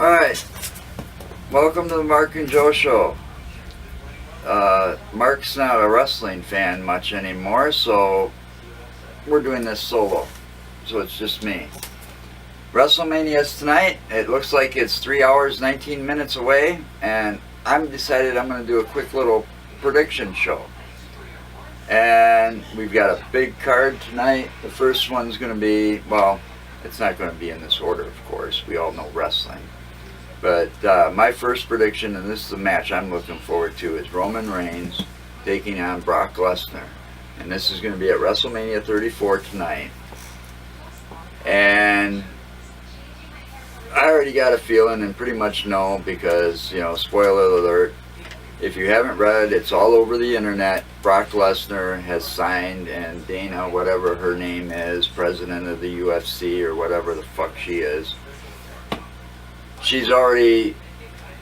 Alright, welcome to the Mark and Joe Show. Mark's not a wrestling fan much anymore, so we're doing this solo. So it's just me. Wrestlemainia is tonight. It looks like it's 3 hours, 19 minutes away, and I'm decided I'm going to do a quick little prediction show. And we've got a big card tonight. The first one's going to be, well, it's not going to be in this order, of course. We all know wrestling. But my first prediction, and this is the match I'm looking forward to, is Roman Reigns taking on Brock Lesnar. And this is going to be at WrestleMania 34 tonight. And I already got a feeling and pretty much know because, you know, spoiler alert, if you haven't read, it's all over the internet. Brock Lesnar has signed, and Dana, whatever her name is, president of the UFC or whatever the fuck she is, she's already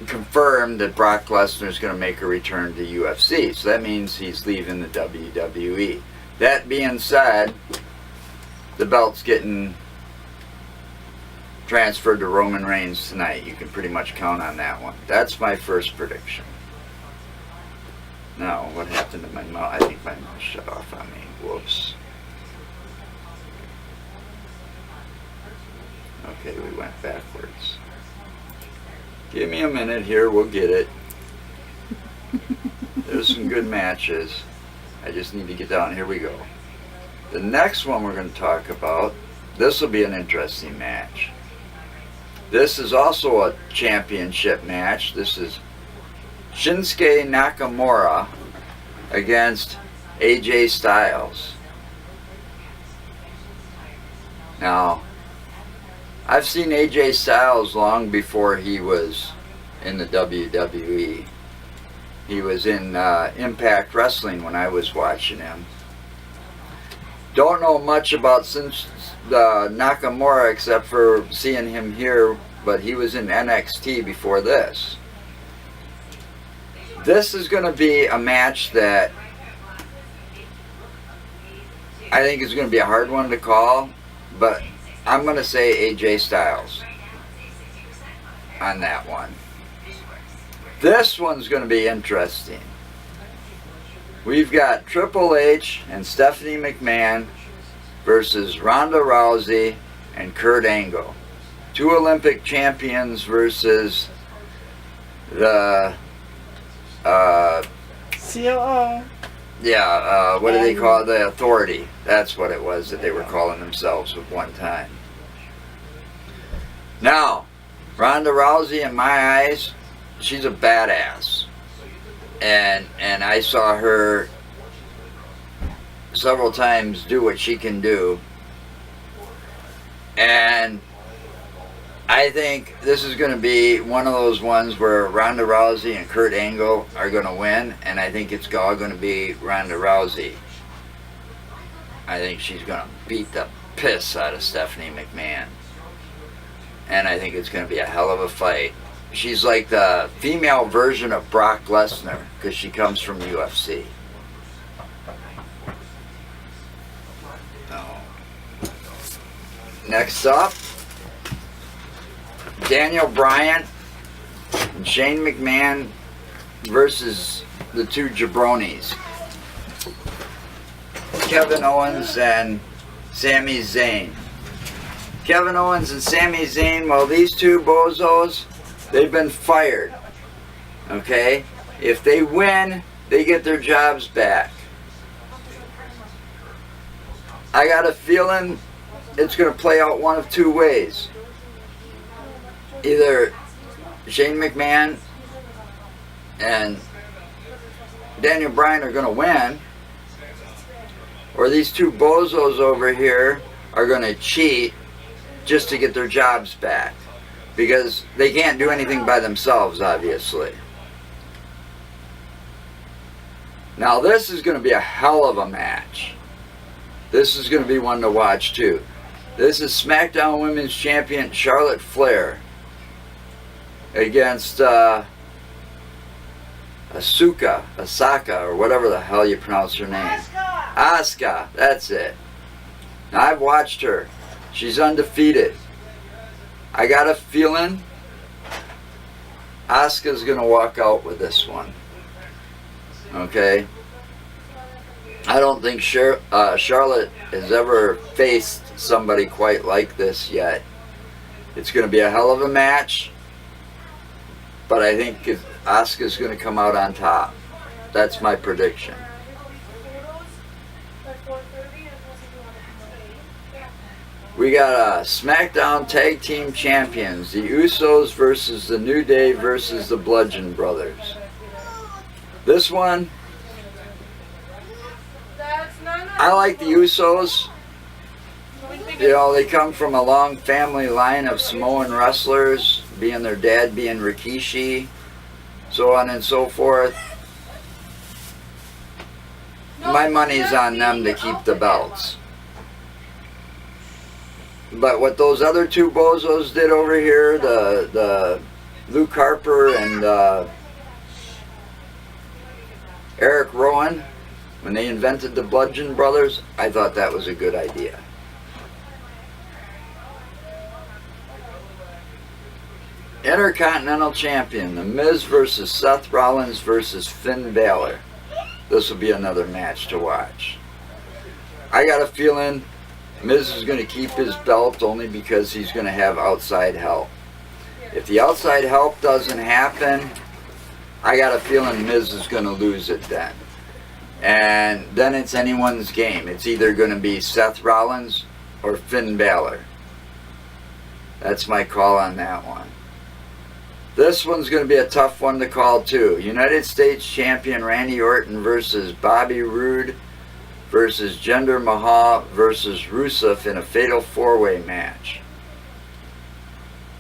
confirmed that Brock Lesnar is going to make a return to UFC. So that means he's leaving the WWE. That being said, the belt's getting transferred to Roman Reigns tonight. You can pretty much count on that one. That's my first prediction. Now, what happened to my mouth? I think my mouth shut off on me. Whoops. Okay, we went backwards. Give me a minute here, we'll get it. There's some good matches. I just need to get down. Here we go. The next one we're going to talk about, this will be an interesting match. This is also a championship match. This is Shinsuke Nakamura against AJ Styles. Now, I've seen AJ Styles long before he was in the WWE. He was in Impact Wrestling when I was watching him. Don't know much about Nakamura except for seeing him here, but he was in NXT before this. This is going to be a match that I think is going to be a hard one to call, but I'm going to say AJ Styles on that one. This one's going to be interesting. We've got Triple H and Stephanie McMahon versus Ronda Rousey and Kurt Angle. Two Olympic champions versus the COO. Yeah, what do they call it? The Authority. That's what it was that they were calling themselves at one time. Now, Ronda Rousey, in my eyes, she's a badass. And I saw her several times do what she can do. And I think this is going to be one of those ones where Ronda Rousey and Kurt Angle are going to win, and I think it's all going to be Ronda Rousey. I think she's going to beat the piss out of Stephanie McMahon. And I think it's going to be a hell of a fight. She's like the female version of Brock Lesnar because she comes from UFC. Next up, Daniel Bryan and Shane McMahon versus the two jabronis, Kevin Owens and Sami Zayn. Kevin Owens and Sami Zayn, well, these two bozos, they've been fired. Okay? If they win, they get their jobs back. I got a feeling it's going to play out one of two ways. Either Shane McMahon and Daniel Bryan are going to win, or these two bozos over here are going to cheat just to get their jobs back. Because they can't do anything by themselves, obviously. Now this is going to be a hell of a match. This is going to be one to watch too. This is SmackDown Women's Champion Charlotte Flair against Asuka, or whatever the hell you pronounce her name. Asuka, that's it. Now I've watched her. She's undefeated. I got a feeling Asuka's going to walk out with this one. Okay? I don't think Charlotte has ever faced somebody quite like this yet. It's going to be a hell of a match, but I think Asuka's going to come out on top. That's my prediction. We got SmackDown Tag Team Champions, the Usos versus the New Day versus the Bludgeon Brothers. This one, I like the Usos. You know, they come from a long family line of Samoan wrestlers, being their dad being Rikishi, so on and so forth. My money's on them to keep the belts. But what those other two bozos did over here, the Luke Harper and Eric Rowan, when they invented the Bludgeon Brothers, I thought that was a good idea. Intercontinental Champion, The Miz versus Seth Rollins versus Finn Balor. This will be another match to watch. I got a feeling Miz is going to keep his belt only because he's going to have outside help. If the outside help doesn't happen, I got a feeling Miz is going to lose it then. And then it's anyone's game. It's either going to be Seth Rollins or Finn Balor. That's my call on that one. This one's going to be a tough one to call too. United States Champion Randy Orton versus Bobby Roode versus Jinder Mahal versus Rusev in a fatal four-way match.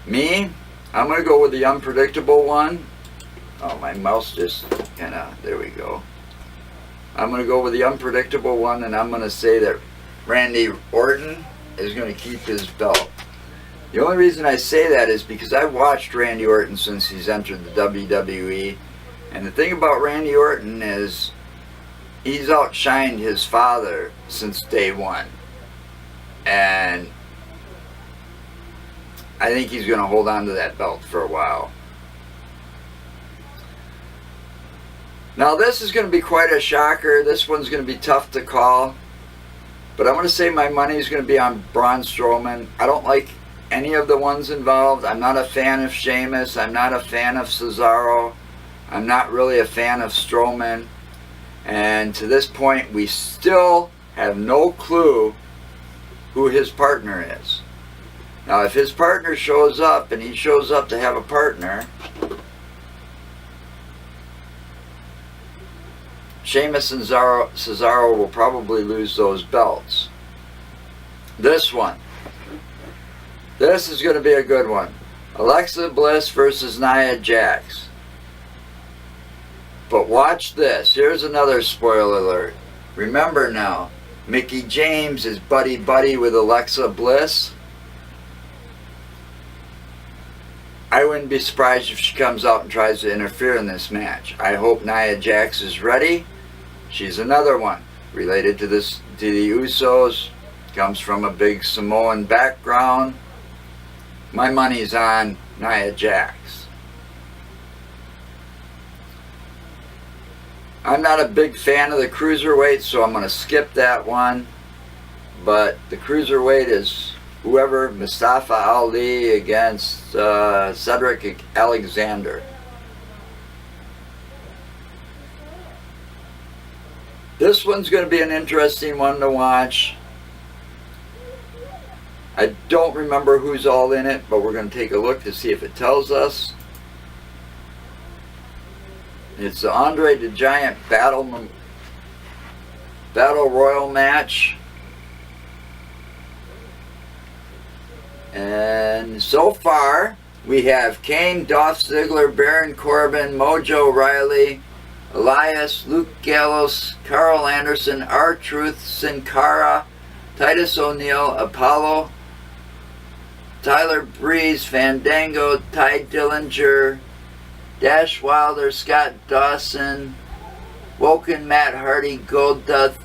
Me, I'm going to go with the unpredictable one. Oh, my mouse just kind of, there we go. I'm going to go with the unpredictable one, and I'm going to say that Randy Orton is going to keep his belt. The only reason I say that is because I've watched Randy Orton since he's entered the WWE. And the thing about Randy Orton is he's outshined his father since day one. And I think he's going to hold on to that belt for a while. Now this is going to be quite a shocker. This one's going to be tough to call. But I'm going to say my money is going to be on Braun Strowman. I don't like any of the ones involved. I'm not a fan of Sheamus. I'm not a fan of Cesaro. I'm not really a fan of Strowman. And to this point, we still have no clue who his partner is. Now, if his partner shows up, and he shows up to have a partner, Sheamus and Cesaro will probably lose those belts. This one. This is going to be a good one. Alexa Bliss versus Nia Jax. But watch this. Here's another spoiler alert. Remember now, Mickie James is buddy-buddy with Alexa Bliss. I wouldn't be surprised if she comes out and tries to interfere in this match. I hope Nia Jax is ready. She's another one related to the Usos. Comes from a big Samoan background. My money's on Nia Jax. I'm not a big fan of the cruiserweight, so I'm going to skip that one. But the cruiserweight is whoever, Mustafa Ali against Cedric Alexander. This one's going to be an interesting one to watch. I don't remember who's all in it, but we're going to take a look to see if it tells us. It's the Andre the Giant Battle Royal match. And so far, we have Kane, Dolph Ziggler, Baron Corbin, Mojo Rawley, Elias, Luke Gallows, Carl Anderson, R-Truth, Sin Cara, Titus O'Neil, Apollo, Tyler Breeze, Fandango, Ty Dillinger, Dash Wilder, Scott Dawson, Woken, Matt Hardy, Goldust,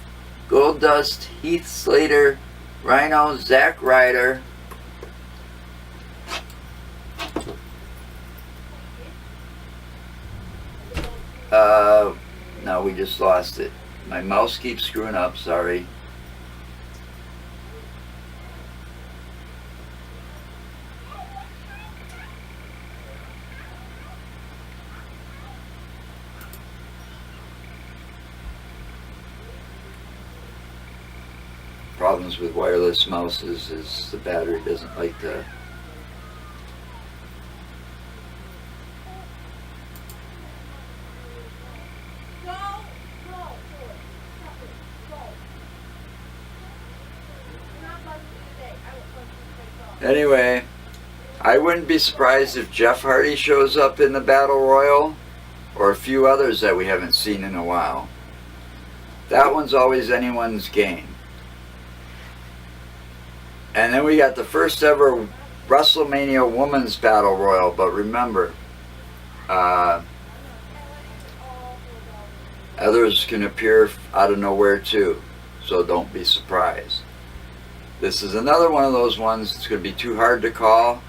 Heath Slater, Rhino, Zack Ryder, No, we just lost it. My mouse keeps screwing up, sorry. Problems with wireless mouses is the battery doesn't like to. Anyway, I wouldn't be surprised if Jeff Hardy shows up in the Battle Royal, or a few others that we haven't seen in a while. That one's always anyone's game. And then we got the first ever Wrestlemainia Women's Battle Royal, but remember, others can appear out of nowhere too, so don't be surprised. This is another one of those ones that's going to be too hard to call.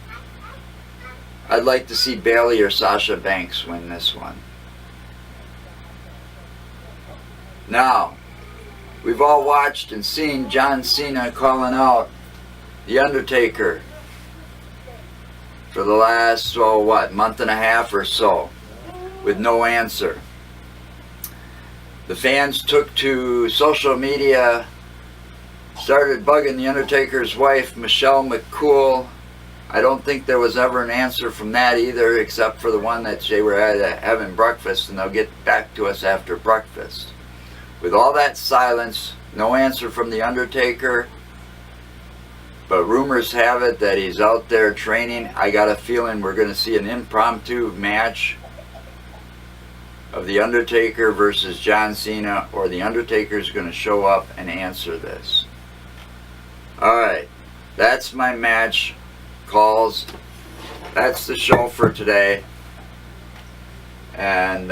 I'd like to see Bayley or Sasha Banks win this one. Now, we've all watched and seen John Cena calling out The Undertaker for the last, month and a half or so, with no answer. The fans took to social media, started bugging The Undertaker's wife, Michelle McCool. I don't think there was ever an answer from that either, except for the one that they were having breakfast, and they'll get back to us after breakfast. With all that silence, no answer from The Undertaker, but rumors have it that he's out there training. I got a feeling we're going to see an impromptu match of The Undertaker versus John Cena, or The Undertaker's going to show up and answer this. Alright, that's my match calls. That's the show for today. And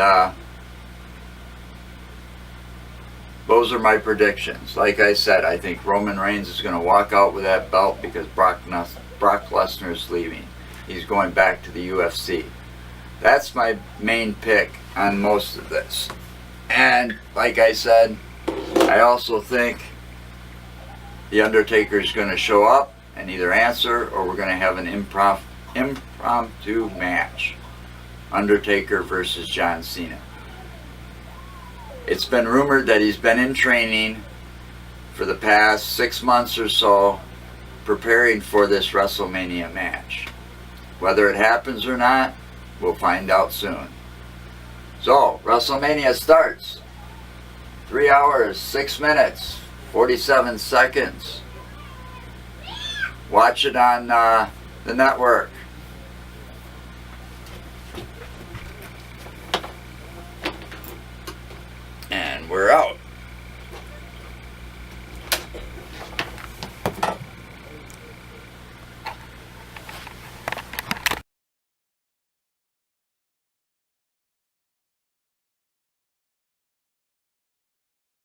those are my predictions. Like I said, I think Roman Reigns is going to walk out with that belt because Brock Lesnar is leaving. He's going back to the UFC. That's my main pick on most of this. And like I said, I also think The Undertaker is going to show up and either answer, or we're going to have an impromptu match. Undertaker versus John Cena. It's been rumored that he's been in training for the past 6 months or so, preparing for this WrestleMania match. Whether it happens or not, we'll find out soon. So, WrestleMania starts. 3 hours, 6 minutes, 47 seconds. Watch it on the network.